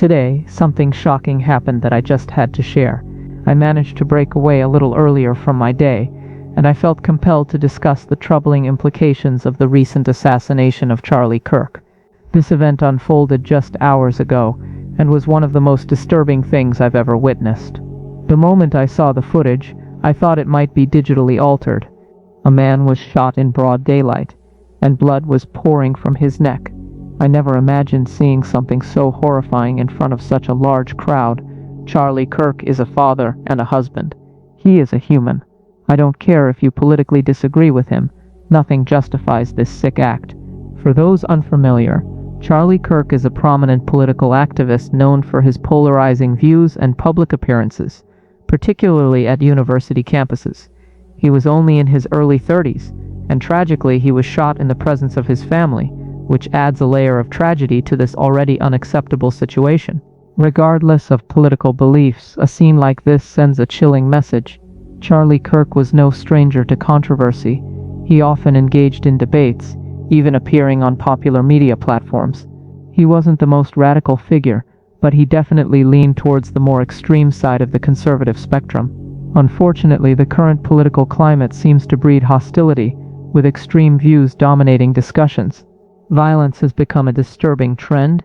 Today, something shocking happened that I just had to share. I managed to break away a little earlier from my day, and I felt compelled to discuss the troubling implications of the recent assassination of Charlie Kirk. This event unfolded just hours ago, and was one of the most disturbing things I've ever witnessed. The moment I saw the footage, I thought it might be digitally altered. A man was shot in broad daylight, and blood was pouring from his neck. I never imagined seeing something so horrifying in front of such a large crowd. Charlie Kirk is a father and a husband. He is a human. I don't care if you politically disagree with him. Nothing justifies this sick act. For those unfamiliar, Charlie Kirk is a prominent political activist known for his polarizing views and public appearances, particularly at university campuses. He was only in his early 30s, and tragically he was shot in the presence of his family, which adds a layer of tragedy to this already unacceptable situation. Regardless of political beliefs, a scene like this sends a chilling message. Charlie Kirk was no stranger to controversy. He often engaged in debates, even appearing on popular media platforms. He wasn't the most radical figure, but he definitely leaned towards the more extreme side of the conservative spectrum. Unfortunately, the current political climate seems to breed hostility, with extreme views dominating discussions. Violence has become a disturbing trend,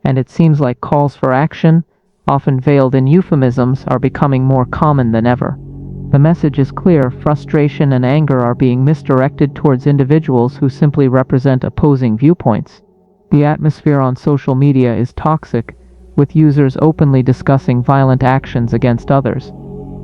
and it seems like calls for action, often veiled in euphemisms, are becoming more common than ever. The message is clear: frustration and anger are being misdirected towards individuals who simply represent opposing viewpoints. The atmosphere on social media is toxic, with users openly discussing violent actions against others.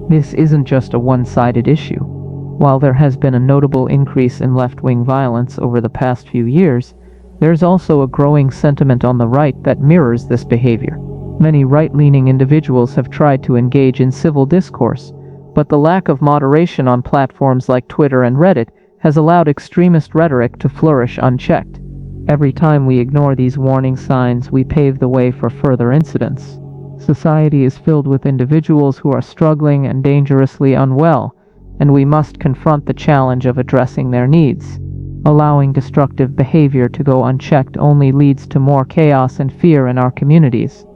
This isn't just a one-sided issue. While there has been a notable increase in left-wing violence over the past few years, there's also a growing sentiment on the right that mirrors this behavior. Many right-leaning individuals have tried to engage in civil discourse, but the lack of moderation on platforms like Twitter and Reddit has allowed extremist rhetoric to flourish unchecked. Every time we ignore these warning signs, we pave the way for further incidents. Society is filled with individuals who are struggling and dangerously unwell, and we must confront the challenge of addressing their needs. Allowing destructive behavior to go unchecked only leads to more chaos and fear in our communities.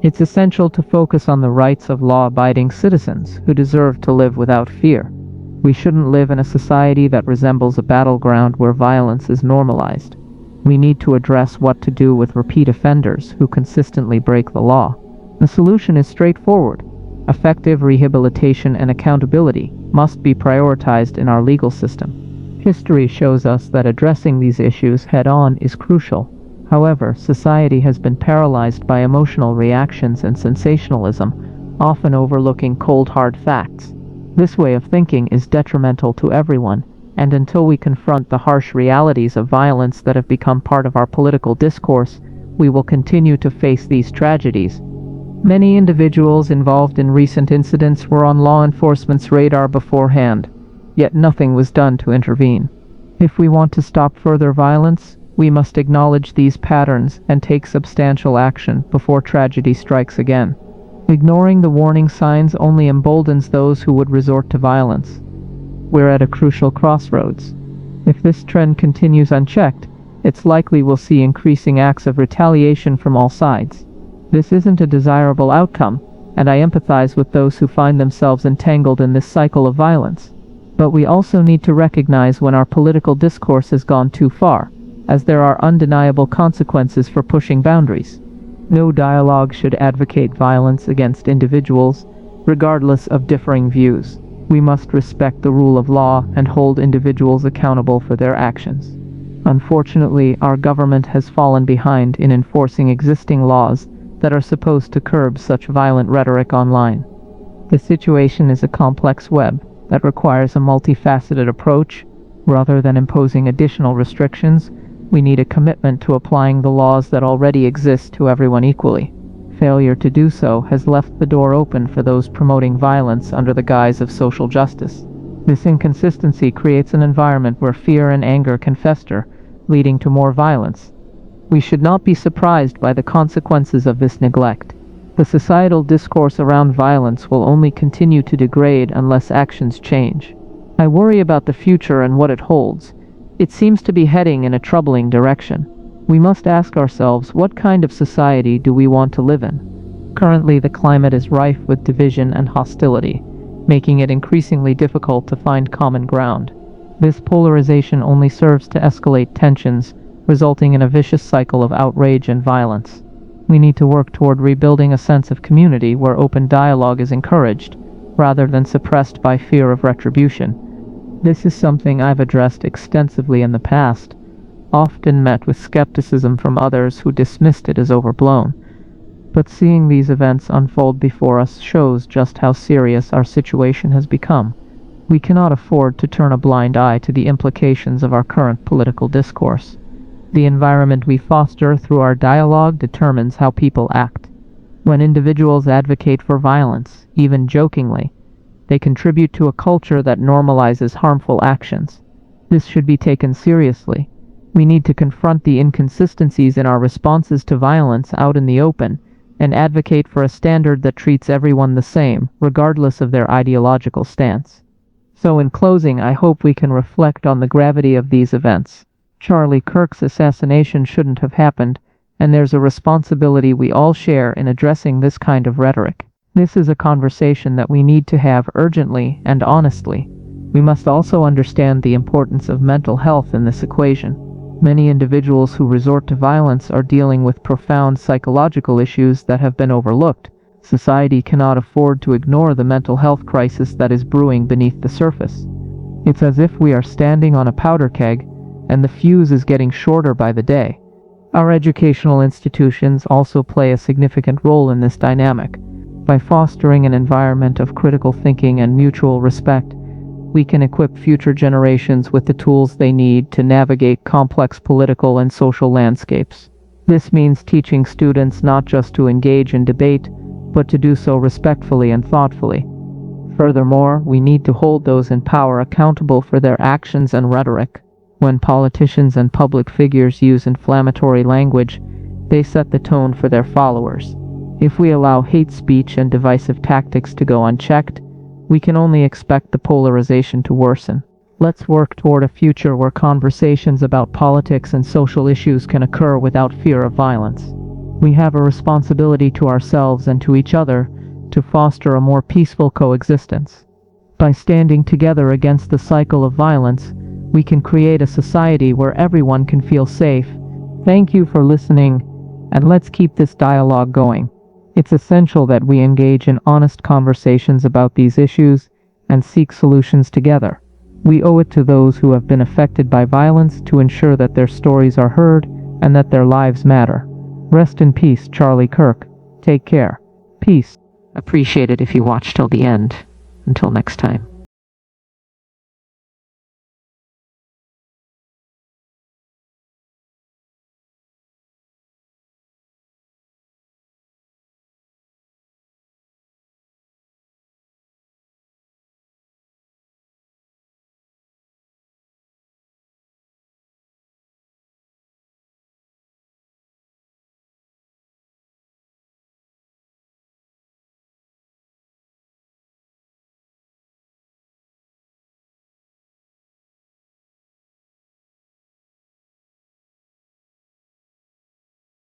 It's essential to focus on the rights of law-abiding citizens who deserve to live without fear. We shouldn't live in a society that resembles a battleground where violence is normalized. We need to address what to do with repeat offenders who consistently break the law. The solution is straightforward. Effective rehabilitation and accountability must be prioritized in our legal system. History shows us that addressing these issues head-on is crucial. However, society has been paralyzed by emotional reactions and sensationalism, often overlooking cold hard facts. This way of thinking is detrimental to everyone, and until we confront the harsh realities of violence that have become part of our political discourse, we will continue to face these tragedies. Many individuals involved in recent incidents were on law enforcement's radar beforehand, yet nothing was done to intervene. If we want to stop further violence, we must acknowledge these patterns and take substantial action before tragedy strikes again. Ignoring the warning signs only emboldens those who would resort to violence. We're at a crucial crossroads. If this trend continues unchecked, it's likely we'll see increasing acts of retaliation from all sides. This isn't a desirable outcome, and I empathize with those who find themselves entangled in this cycle of violence. But we also need to recognize when our political discourse has gone too far, as there are undeniable consequences for pushing boundaries. No dialogue should advocate violence against individuals, regardless of differing views. We must respect the rule of law and hold individuals accountable for their actions. Unfortunately, our government has fallen behind in enforcing existing laws that are supposed to curb such violent rhetoric online. The situation is a complex web that requires a multifaceted approach. Rather than imposing additional restrictions, we need a commitment to applying the laws that already exist to everyone equally. Failure to do so has left the door open for those promoting violence under the guise of social justice. This inconsistency creates an environment where fear and anger can fester, leading to more violence. We should not be surprised by the consequences of this neglect. The societal discourse around violence will only continue to degrade unless actions change. I worry about the future and what it holds. It seems to be heading in a troubling direction. We must ask ourselves, what kind of society do we want to live in? Currently, the climate is rife with division and hostility, making it increasingly difficult to find common ground. This polarization only serves to escalate tensions, resulting in a vicious cycle of outrage and violence. We need to work toward rebuilding a sense of community where open dialogue is encouraged, rather than suppressed by fear of retribution. This is something I've addressed extensively in the past, often met with skepticism from others who dismissed it as overblown. But seeing these events unfold before us shows just how serious our situation has become. We cannot afford to turn a blind eye to the implications of our current political discourse. The environment we foster through our dialogue determines how people act. When individuals advocate for violence, even jokingly, they contribute to a culture that normalizes harmful actions. This should be taken seriously. We need to confront the inconsistencies in our responses to violence out in the open and advocate for a standard that treats everyone the same, regardless of their ideological stance. So in closing, I hope we can reflect on the gravity of these events. Charlie Kirk's assassination shouldn't have happened, and there's a responsibility we all share in addressing this kind of rhetoric. This is a conversation that we need to have urgently and honestly. We must also understand the importance of mental health in this equation. Many individuals who resort to violence are dealing with profound psychological issues that have been overlooked. Society cannot afford to ignore the mental health crisis that is brewing beneath the surface. It's as if we are standing on a powder keg, and the fuse is getting shorter by the day. Our educational institutions also play a significant role in this dynamic. By fostering an environment of critical thinking and mutual respect, we can equip future generations with the tools they need to navigate complex political and social landscapes. This means teaching students not just to engage in debate, but to do so respectfully and thoughtfully. Furthermore, we need to hold those in power accountable for their actions and rhetoric. When politicians and public figures use inflammatory language, they set the tone for their followers. If we allow hate speech and divisive tactics to go unchecked, we can only expect the polarization to worsen. Let's work toward a future where conversations about politics and social issues can occur without fear of violence. We have a responsibility to ourselves and to each other to foster a more peaceful coexistence. By standing together against the cycle of violence, we can create a society where everyone can feel safe. Thank you for listening, and let's keep this dialogue going. It's essential that we engage in honest conversations about these issues and seek solutions together. We owe it to those who have been affected by violence to ensure that their stories are heard and that their lives matter. Rest in peace, Charlie Kirk. Take care. Peace. Appreciate it if you watch till the end. Until next time.